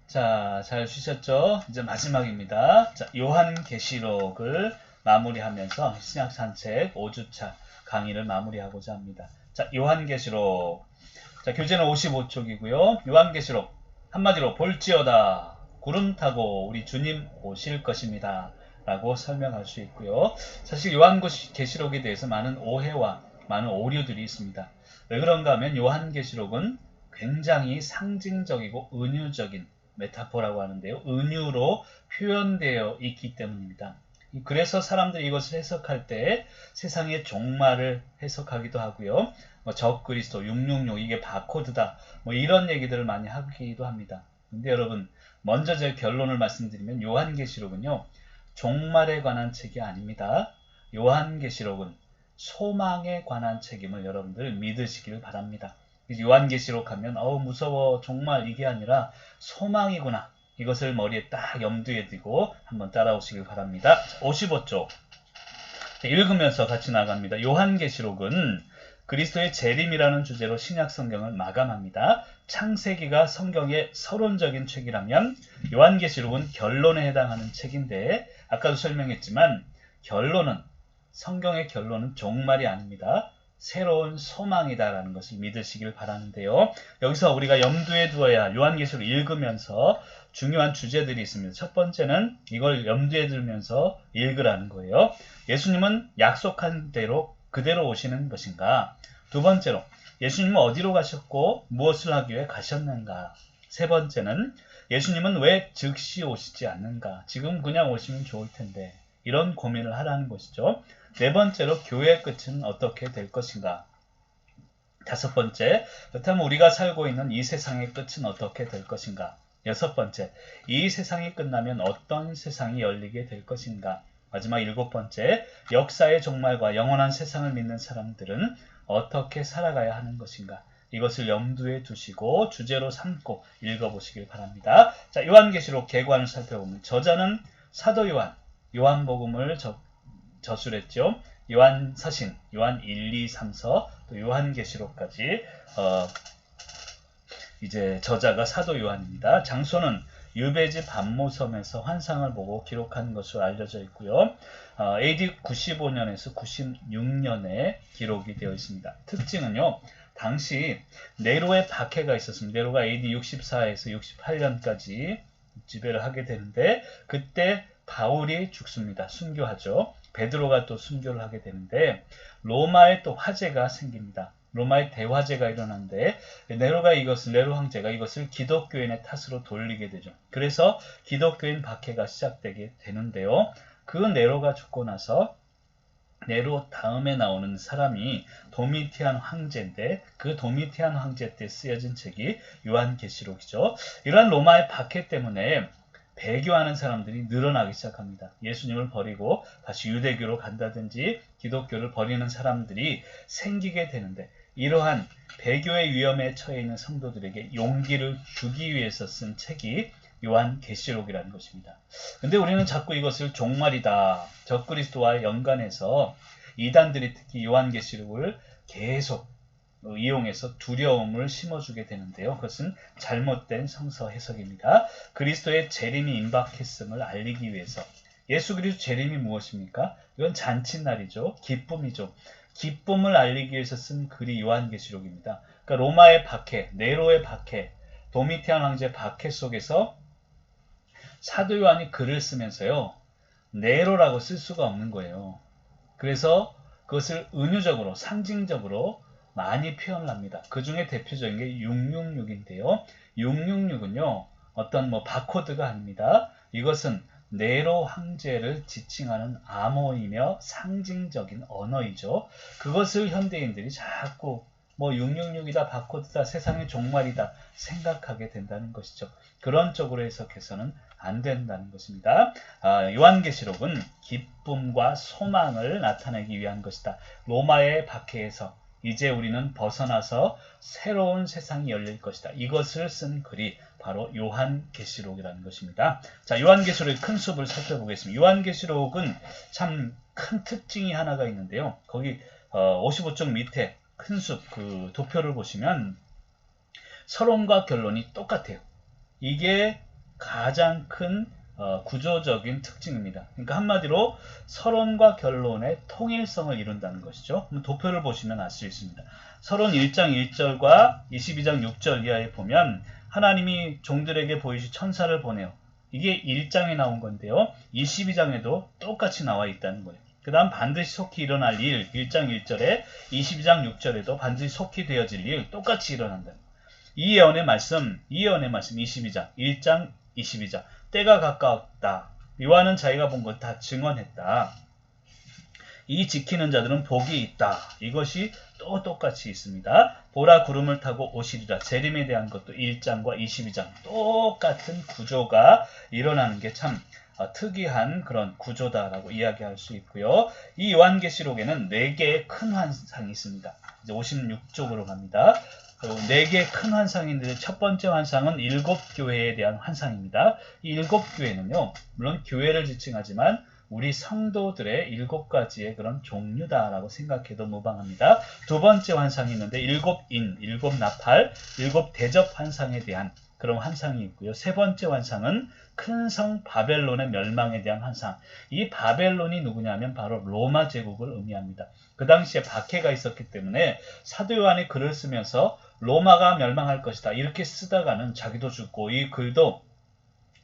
자, 잘 쉬셨죠? 이제 마지막입니다. 자, 요한계시록을 마무리하면서 신약산책 5주차 강의를 마무리하고자 합니다. 자, 요한계시록. 자, 교재는 55쪽이고요. 요한계시록. 한마디로 볼지어다. 구름 타고 우리 주님 오실 것입니다. 라고 설명할 수 있고요. 사실 요한계시록에 대해서 많은 오해와 많은 오류들이 있습니다. 왜 그런가 하면 요한계시록은 굉장히 상징적이고 은유적인 메타포라고 하는데요. 은유로 표현되어 있기 때문입니다. 그래서 사람들이 이것을 해석할 때 세상의 종말을 해석하기도 하고요. 적그리스도 666 이게 바코드다. 이런 얘기들을 많이 하기도 합니다. 근데 여러분 먼저 제 결론을 말씀드리면 요한계시록은요. 종말에 관한 책이 아닙니다. 요한계시록은 소망에 관한 책임을 여러분들 믿으시길 바랍니다. 요한계시록 하면 무서워 종말 이게 아니라 소망이구나. 이것을 머리에 딱 염두에 두고 한번 따라오시길 바랍니다. 55쪽 읽으면서 같이 나갑니다. 요한계시록은 그리스도의 재림이라는 주제로 신약 성경을 마감합니다. 창세기가 성경의 서론적인 책이라면 요한계시록은 결론에 해당하는 책인데 아까도 설명했지만 성경의 결론은 종말이 아닙니다. 새로운 소망이다라는 것을 믿으시길 바라는데요. 여기서 우리가 염두에 두어야 요한계시록 읽으면서 중요한 주제들이 있습니다. 첫 번째는 이걸 염두에 두면서 읽으라는 거예요. 예수님은 약속한 대로 그대로 오시는 것인가? 두 번째로 예수님은 어디로 가셨고 무엇을 하기 위해 가셨는가? 세 번째는 예수님은 왜 즉시 오시지 않는가? 지금 그냥 오시면 좋을 텐데 이런 고민을 하라는 것이죠. 네 번째로 교회의 끝은 어떻게 될 것인가? 다섯 번째, 그렇다면 우리가 살고 있는 이 세상의 끝은 어떻게 될 것인가? 여섯 번째, 이 세상이 끝나면 어떤 세상이 열리게 될 것인가? 마지막 일곱 번째, 역사의 종말과 영원한 세상을 믿는 사람들은 어떻게 살아가야 하는 것인가? 이것을 염두에 두시고 주제로 삼고 읽어보시길 바랍니다. 자, 요한계시록 개관을 살펴보면 저자는 사도 요한복음을 저술했죠. 요한서신, 요한 1, 2, 3서, 또 요한계시록까지 이제 저자가 사도 요한입니다. 장소는 유배지 반모섬에서 환상을 보고 기록한 것으로 알려져 있고요. AD 95년에서 96년에 기록이 되어 있습니다. 특징은요. 당시 네로의 박해가 있었습니다. 네로가 AD 64에서 68년까지 지배를 하게 되는데 그때 바울이 죽습니다. 순교하죠. 베드로가 또 순교를 하게 되는데 로마에 또 화재가 생깁니다. 로마의 대화재가 일어나는데 네로 황제가 이것을 기독교인의 탓으로 돌리게 되죠. 그래서 기독교인 박해가 시작되게 되는데요. 그 네로가 죽고 나서 네로 다음에 나오는 사람이 도미티안 황제인데 그 도미티안 황제 때 쓰여진 책이 요한계시록이죠. 이러한 로마의 박해 때문에 배교하는 사람들이 늘어나기 시작합니다. 예수님을 버리고 다시 유대교로 간다든지 기독교를 버리는 사람들이 생기게 되는데 이러한 배교의 위험에 처해 있는 성도들에게 용기를 주기 위해서 쓴 책이 요한계시록이라는 것입니다. 근데 우리는 자꾸 이것을 종말이다, 적그리스도와 연관해서 이단들이 특히 요한계시록을 계속 이용해서 두려움을 심어주게 되는데요. 그것은 잘못된 성서 해석입니다. 그리스도의 재림이 임박했음을 알리기 위해서 예수 그리스도 재림이 무엇입니까? 이건 잔칫날이죠. 기쁨이죠. 기쁨을 알리기 위해서 쓴 글이 요한계시록입니다. 그러니까 로마의 박해, 네로의 박해, 도미티안 황제의 박해 속에서 사도 요한이 글을 쓰면서요. 네로라고 쓸 수가 없는 거예요. 그래서 그것을 은유적으로, 상징적으로 많이 표현을 합니다. 그 중에 대표적인 게 666인데요. 666은요. 어떤 바코드가 아닙니다. 이것은 네로 황제를 지칭하는 암호이며 상징적인 언어이죠. 그것을 현대인들이 자꾸 666이다, 바코드다, 세상의 종말이다 생각하게 된다는 것이죠. 그런 쪽으로 해석해서는 안 된다는 것입니다. 요한계시록은 기쁨과 소망을 나타내기 위한 것이다. 로마의 박해에서 이제 우리는 벗어나서 새로운 세상이 열릴 것이다. 이것을 쓴 글이 바로 요한계시록이라는 것입니다. 자, 요한계시록의 큰 숲을 살펴보겠습니다. 요한계시록은 참 큰 특징이 하나가 있는데요. 거기 55쪽 밑에 큰 숲 그 도표를 보시면 서론과 결론이 똑같아요. 이게 가장 큰 구조적인 특징입니다. 그러니까 한마디로 서론과 결론의 통일성을 이룬다는 것이죠. 도표를 보시면 알 수 있습니다. 서론 1장 1절과 22장 6절 이하에 보면 하나님이 종들에게 보이시 천사를 보내요. 이게 1장에 나온 건데요. 22장에도 똑같이 나와 있다는 거예요. 그 다음 반드시 속히 일어날 일 1장 1절에 22장 6절에도 반드시 속히 되어질 일 똑같이 일어난다. 이 예언의 말씀 22장 1장 22장 때가 가까웠다. 요한은 자기가 본 것 다 증언했다. 이 지키는 자들은 복이 있다. 이것이 또 똑같이 있습니다. 보라 구름을 타고 오시리라. 재림에 대한 것도 1장과 22장 똑같은 구조가 일어나는 게 참 특이한 그런 구조다라고 이야기할 수 있고요. 이 요한계시록에는 4개의 큰 환상이 있습니다. 이제 56쪽으로 갑니다. 4개의 큰 환상이 있는데 첫 번째 환상은 7교회에 대한 환상입니다. 이 7교회는요. 물론 교회를 지칭하지만 우리 성도들의 7가지의 그런 종류다라고 생각해도 무방합니다. 두 번째 환상이 있는데 7인, 7나팔, 7대접 환상에 대한 그런 환상이 있고요. 세 번째 환상은 큰 성 바벨론의 멸망에 대한 환상. 이 바벨론이 누구냐면 바로 로마 제국을 의미합니다. 그 당시에 박해가 있었기 때문에 사도 요한이 글을 쓰면서 로마가 멸망할 것이다. 이렇게 쓰다가는 자기도 죽고 이 글도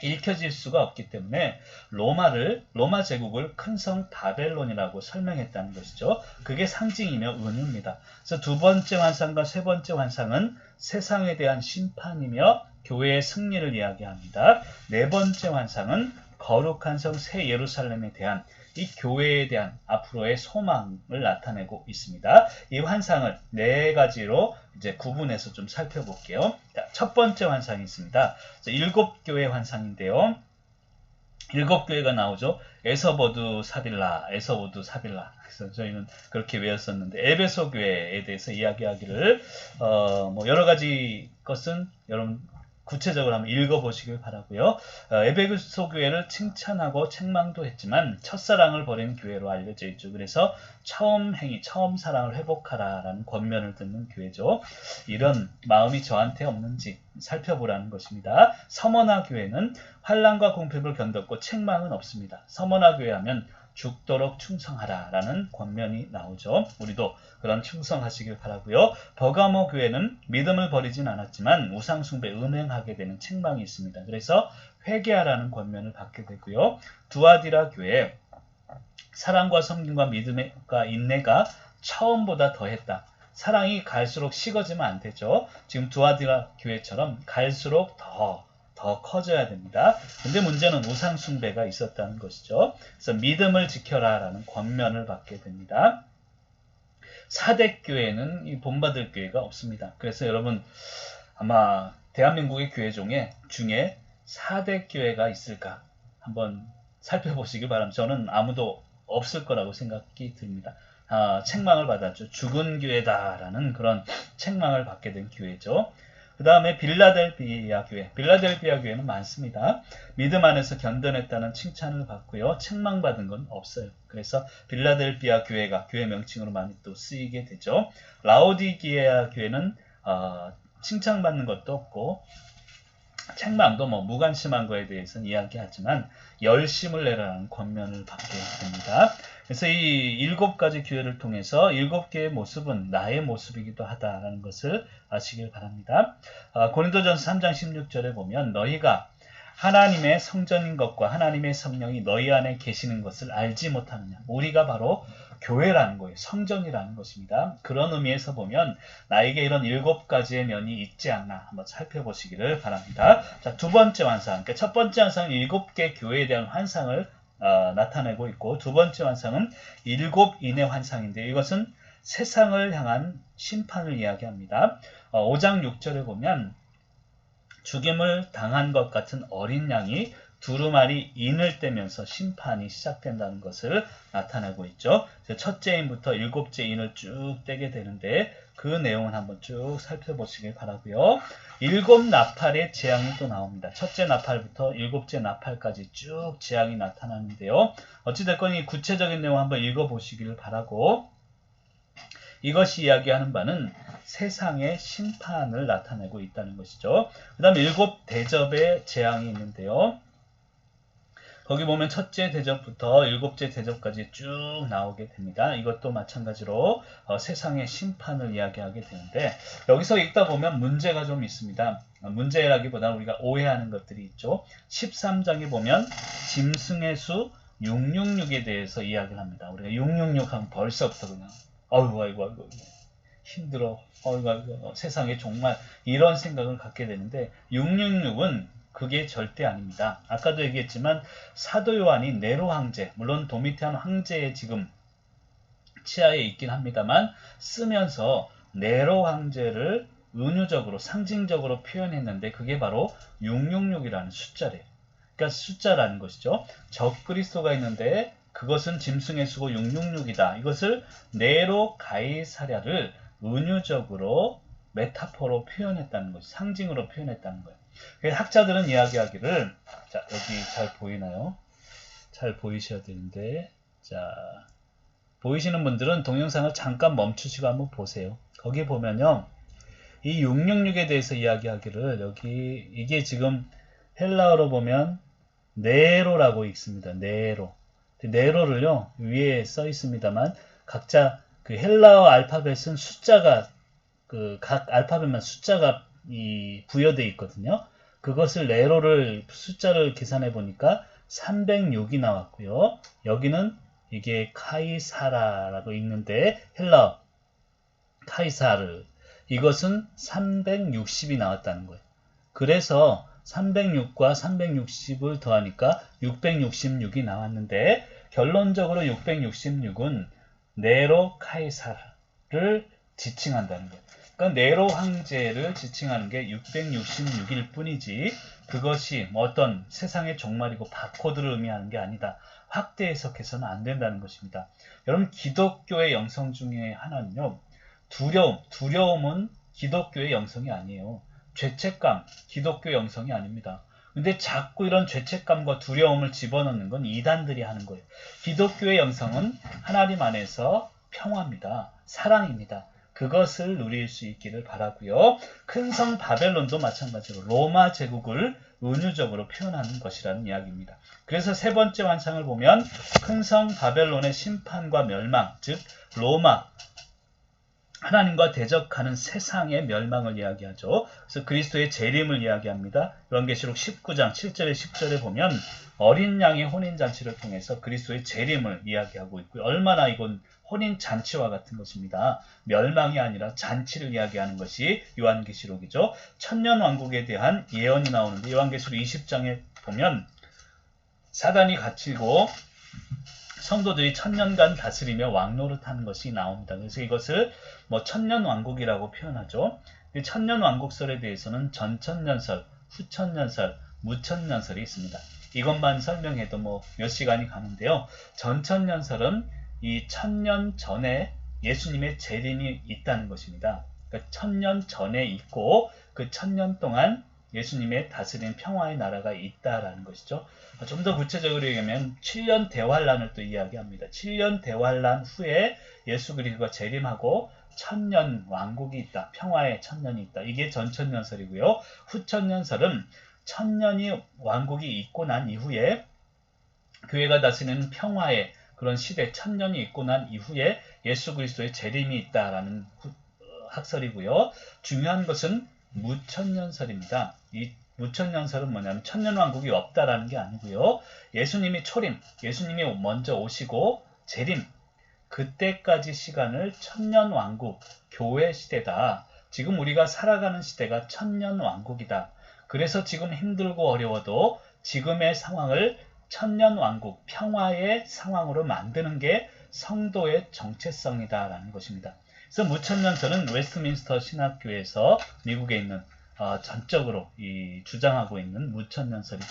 읽혀질 수가 없기 때문에 로마 제국을 큰 성 바벨론이라고 설명했다는 것이죠. 그게 상징이며 은유입니다. 그래서 두 번째 환상과 세 번째 환상은 세상에 대한 심판이며 교회의 승리를 이야기합니다. 네 번째 환상은 거룩한 성 새 예루살렘에 대한 이 교회에 대한 앞으로의 소망을 나타내고 있습니다. 이 환상을 4가지로 이제 구분해서 좀 살펴볼게요. 자, 첫 번째 환상이 있습니다. 7교회 환상인데요. 7교회가 나오죠. 에서보두 사빌라. 그래서 저희는 그렇게 외웠었는데 에베소 교회에 대해서 이야기하기를 여러 가지 것은 여러분 구체적으로 한번 읽어보시길 바라고요. 에베소 교회를 칭찬하고 책망도 했지만 첫사랑을 버린 교회로 알려져 있죠. 그래서 처음 사랑을 회복하라라는 권면을 듣는 교회죠. 이런 마음이 저한테 없는지 살펴보라는 것입니다. 서머나 교회는 환난과 공핍을 견뎠고 책망은 없습니다. 서머나 교회 하면 죽도록 충성하라라는 권면이 나오죠. 우리도 그런 충성하시길 바라고요. 버가모 교회는 믿음을 버리진 않았지만 우상숭배 음행하게 되는 책망이 있습니다. 그래서 회개하라는 권면을 받게 되고요. 두아디라 교회 사랑과 섬김과 믿음과 인내가 처음보다 더했다. 사랑이 갈수록 식어지면 안 되죠. 지금 두아디라 교회처럼 갈수록 더 커져야 됩니다. 근데 문제는 우상 숭배가 있었다는 것이죠. 그래서 믿음을 지켜라라는 권면을 받게 됩니다. 사대교회는 이 본받을 교회가 없습니다. 그래서 여러분 아마 대한민국의 교회 중에 사대교회가 있을까 한번 살펴보시기 바랍니다. 저는 아무도 없을 거라고 생각이 듭니다. 책망을 받았죠. 죽은 교회다라는 그런 책망을 받게 된 교회죠. 그 다음에 빌라델비아 교회는 많습니다. 믿음 안에서 견뎌냈다는 칭찬을 받고요. 책망받은 건 없어요. 그래서 빌라델비아 교회가 교회 명칭으로 많이 또 쓰이게 되죠. 라오디게아 교회는 칭찬받는 것도 없고 책망도 무관심한 거에 대해서는 이야기하지만 열심을 내라는 권면을 받게 됩니다. 그래서 이 7가지 교회를 통해서 7개의 모습은 나의 모습이기도 하다라는 것을 아시길 바랍니다. 고린도전서 3장 16절에 보면 너희가 하나님의 성전인 것과 하나님의 성령이 너희 안에 계시는 것을 알지 못하느냐. 우리가 바로 교회라는 거예요. 성전이라는 것입니다. 그런 의미에서 보면 나에게 이런 7가지의 면이 있지 않나 한번 살펴보시기를 바랍니다. 자, 두 번째 환상. 그러니까 첫 번째 환상은 7개 교회에 대한 환상을 나타내고 있고 두 번째 환상은 7인의 환상인데 이것은 세상을 향한 심판을 이야기합니다. 5장 6절에 보면 죽임을 당한 것 같은 어린 양이 두루마리 인을 떼면서 심판이 시작된다는 것을 나타내고 있죠. 첫째 인부터 7째 인을 쭉 떼게 되는데 그 내용은 한번 쭉 살펴보시길 바라고요. 7나팔의 재앙이 또 나옵니다. 첫째 나팔부터 7째 나팔까지 쭉 재앙이 나타나는데요. 어찌됐건 이 구체적인 내용 한번 읽어보시길 바라고 이것이 이야기하는 바는 세상의 심판을 나타내고 있다는 것이죠. 그 다음 일곱 대접의 재앙이 있는데요. 거기 보면 첫째 대접부터 일곱째 대접까지 쭉 나오게 됩니다. 이것도 마찬가지로 세상의 심판을 이야기하게 되는데 여기서 읽다 보면 문제가 좀 있습니다. 문제라기보다는 우리가 오해하는 것들이 있죠. 13장에 보면 짐승의 수 666에 대해서 이야기를 합니다. 우리가 666 하면 벌써부터 그냥 아이고 힘들어. 아이고 세상에 정말 이런 생각을 갖게 되는데 666은 그게 절대 아닙니다. 아까도 얘기했지만 사도 요한이 네로 황제, 물론 도미티안 황제의 지금 치하에 있긴 합니다만 쓰면서 네로 황제를 은유적으로 상징적으로 표현했는데 그게 바로 666이라는 숫자래요. 그러니까 숫자라는 것이죠. 적그리스도가 있는데 그것은 짐승의 수고 666이다. 이것을 네로 가이사랴를 은유적으로 메타포로 표현했다는 것이 상징으로 표현했다는 거예요. 학자들은 이야기하기를 자 여기 잘 보이나요? 잘 보이셔야 되는데 자 보이시는 분들은 동영상을 잠깐 멈추시고 한번 보세요. 거기 보면요. 이 666에 대해서 이야기하기를 여기 이게 지금 헬라어로 보면 네로라고 읽습니다. 네로. 네로를요 위에 써 있습니다만 각자 그 헬라어 알파벳은 숫자가 그 각 알파벳만 숫자가 부여되어 있거든요. 그것을 네로를 숫자를 계산해 보니까 306이 나왔고요. 여기는 이게 카이사라라고 읽는데 헬라어 카이사르 이것은 360이 나왔다는 거예요. 그래서 306과 360을 더하니까 666이 나왔는데 결론적으로 666은 네로 카이사르를 지칭한다는 거예요. 그러니까 네로 황제를 지칭하는 게 666일 뿐이지 그것이 어떤 세상의 종말이고 바코드를 의미하는 게 아니다. 확대 해석해서는 안 된다는 것입니다. 여러분 기독교의 영성 중에 하나는요. 두려움은 기독교의 영성이 아니에요. 죄책감, 기독교의 영성이 아닙니다. 근데 자꾸 이런 죄책감과 두려움을 집어넣는 건 이단들이 하는 거예요. 기독교의 영성은 하나님 안에서 평화입니다. 사랑입니다. 그것을 누릴 수 있기를 바라고요. 큰 성 바벨론도 마찬가지로 로마 제국을 은유적으로 표현하는 것이라는 이야기입니다. 그래서 세 번째 환상을 보면 큰 성 바벨론의 심판과 멸망, 즉 로마 하나님과 대적하는 세상의 멸망을 이야기하죠. 그래서 그리스도의 재림을 이야기합니다. 요한계시록 19장 7절에 10절에 보면 어린 양의 혼인잔치를 통해서 그리스도의 재림을 이야기하고 있고요. 얼마나 이건 혼인잔치와 같은 것입니다. 멸망이 아니라 잔치를 이야기하는 것이 요한계시록이죠. 천년왕국에 대한 예언이 나오는데 요한계시록 20장에 보면 사단이 갇히고 성도들이 천년간 다스리며 왕노릇하는 것이 나옵니다. 그래서 이것을 천년왕국이라고 표현하죠. 천년왕국설에 대해서는 전천년설, 후천년설, 무천년설이 있습니다. 이것만 설명해도 몇 시간이 가는데요. 전천년설은 이 천년 전에 예수님의 재림이 있다는 것입니다. 그러니까 천년 전에 있고 그 천년 동안 예수님의 다스리는 평화의 나라가 있다라는 것이죠. 좀 더 구체적으로 얘기하면 7년 대환란을 또 이야기합니다. 7년 대환란 후에 예수 그리스도가 재림하고 천년 왕국이 있다. 평화의 천년이 있다. 이게 전천년설이고요. 후천년설은 천년이 왕국이 있고 난 이후에 교회가 다스리는 평화의 그런 시대 천년이 있고 난 이후에 예수 그리스도의 재림이 있다라는 학설이고요. 중요한 것은 무천년설입니다. 이 무천년설은 뭐냐면 천년왕국이 없다라는 게 아니고요. 예수님이 초림, 예수님이 먼저 오시고 재림, 그때까지 시간을 천년왕국, 교회 시대다. 지금 우리가 살아가는 시대가 천년왕국이다. 그래서 지금 힘들고 어려워도 지금의 상황을 천년왕국, 평화의 상황으로 만드는 게 성도의 정체성이다라는 것입니다. 그래서 무천년설은 웨스트민스터 신학교에서 미국에 있는 전적으로 주장하고 있는 무천년설이죠.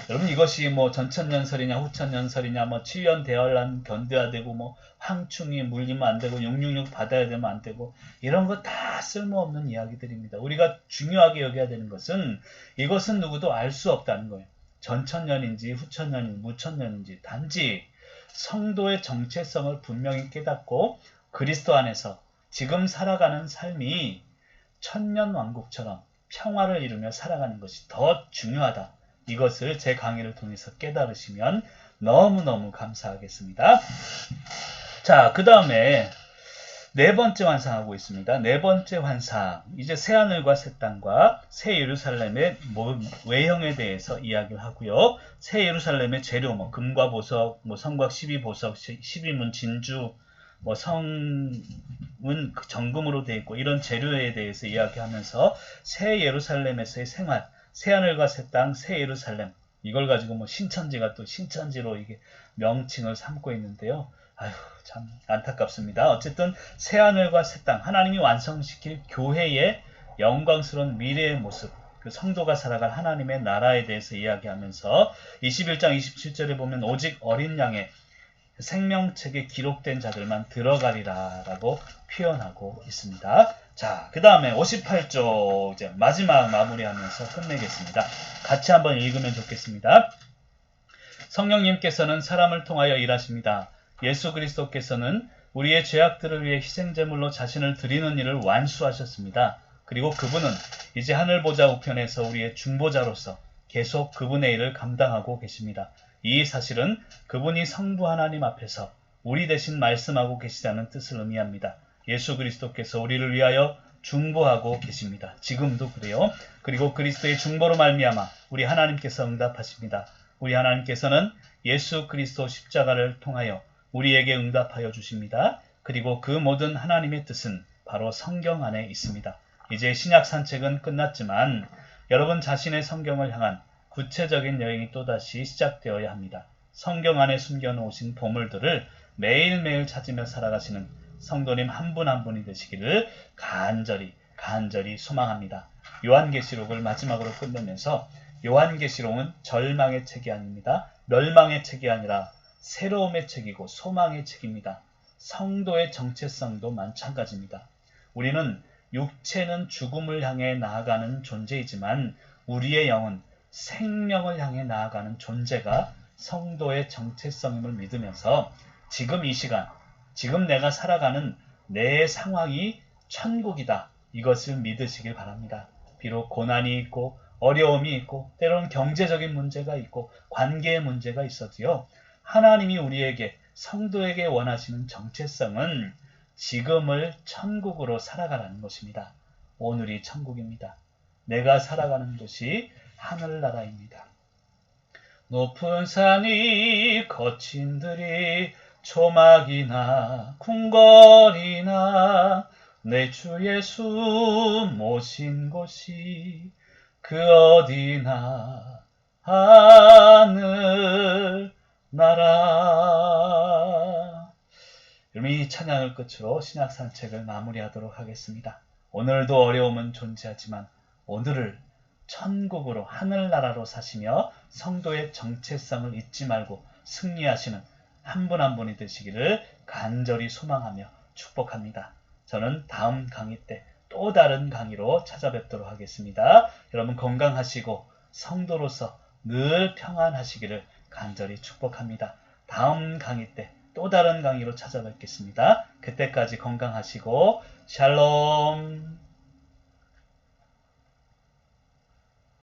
여러분 이것이 전천년설이냐 후천년설이냐 7년 대환란 견뎌야 되고 황충이 물리면 안 되고 666 받아야 되면 안 되고 이런 거 다 쓸모없는 이야기들입니다. 우리가 중요하게 여겨야 되는 것은 이것은 누구도 알 수 없다는 거예요. 전천년인지 후천년인지 무천년인지 단지 성도의 정체성을 분명히 깨닫고 그리스도 안에서 지금 살아가는 삶이 천년왕국처럼 평화를 이루며 살아가는 것이 더 중요하다. 이것을 제 강의를 통해서 깨달으시면 너무너무 감사하겠습니다. 자, 그 다음에 네 번째 환상하고 있습니다. 네 번째 환상. 이제 새하늘과 새 땅과 새 예루살렘의 외형에 대해서 이야기를 하고요. 새 예루살렘의 재료, 금과 보석, 성곽 12보석, 12문 진주, 성은 정금으로 되어 있고 이런 재료에 대해서 이야기하면서 새 예루살렘에서의 생활, 새하늘과 새 땅, 새 예루살렘 이걸 가지고 신천지가 또 신천지로 이게 명칭을 삼고 있는데요. 아휴, 참 안타깝습니다. 어쨌든 새하늘과 새 땅, 하나님이 완성시킬 교회의 영광스러운 미래의 모습, 그 성도가 살아갈 하나님의 나라에 대해서 이야기하면서 21장 27절에 보면 오직 어린 양의 생명책에 기록된 자들만 들어가리라 라고 표현하고 있습니다. 자, 그 다음에 58조 이제 마지막 마무리하면서 끝내겠습니다. 같이 한번 읽으면 좋겠습니다. 성령님께서는 사람을 통하여 일하십니다. 예수 그리스도께서는 우리의 죄악들을 위해 희생제물로 자신을 드리는 일을 완수하셨습니다. 그리고 그분은 이제 하늘 보좌 우편에서 우리의 중보자로서 계속 그분의 일을 감당하고 계십니다. 이 사실은 그분이 성부 하나님 앞에서 우리 대신 말씀하고 계시다는 뜻을 의미합니다. 예수 그리스도께서 우리를 위하여 중보하고 계십니다. 지금도 그래요. 그리고 그리스도의 중보로 말미암아 우리 하나님께서 응답하십니다. 우리 하나님께서는 예수 그리스도 십자가를 통하여 우리에게 응답하여 주십니다. 그리고 그 모든 하나님의 뜻은 바로 성경 안에 있습니다. 이제 신약 산책은 끝났지만 여러분 자신의 성경을 향한 구체적인 여행이 또다시 시작되어야 합니다. 성경 안에 숨겨놓으신 보물들을 매일매일 찾으며 살아가시는 성도님 한 분 한 분이 되시기를 간절히 소망합니다. 요한계시록을 마지막으로 끝내면서 요한계시록은 절망의 책이 아닙니다. 멸망의 책이 아니라 새로움의 책이고 소망의 책입니다. 성도의 정체성도 마찬가지입니다. 우리는 육체는 죽음을 향해 나아가는 존재이지만 우리의 영은 생명을 향해 나아가는 존재가 성도의 정체성임을 믿으면서 지금 이 시간, 지금 내가 살아가는 내 상황이 천국이다. 이것을 믿으시길 바랍니다. 비록 고난이 있고 어려움이 있고 때로는 경제적인 문제가 있고 관계의 문제가 있어도요. 하나님이 우리에게 성도에게 원하시는 정체성은 지금을 천국으로 살아가라는 것입니다. 오늘이 천국입니다. 내가 살아가는 곳이 하늘나라입니다. 높은 산이 거친 들이 초막이나 궁궐이나 내 주 예수 모신 곳이 그 어디나 하늘 나라. 여러분 이 찬양을 끝으로 신약 산책을 마무리하도록 하겠습니다. 오늘도 어려움은 존재하지만 오늘을 천국으로 하늘나라로 사시며 성도의 정체성을 잊지 말고 승리하시는 한 분 한 분이 되시기를 간절히 소망하며 축복합니다. 저는 다음 강의 때 또 다른 강의로 찾아뵙도록 하겠습니다. 여러분 건강하시고 성도로서 늘 평안하시기를 간절히 축복합니다. 다음 강의 때 또 다른 강의로 찾아뵙겠습니다. 그때까지 건강하시고 샬롬.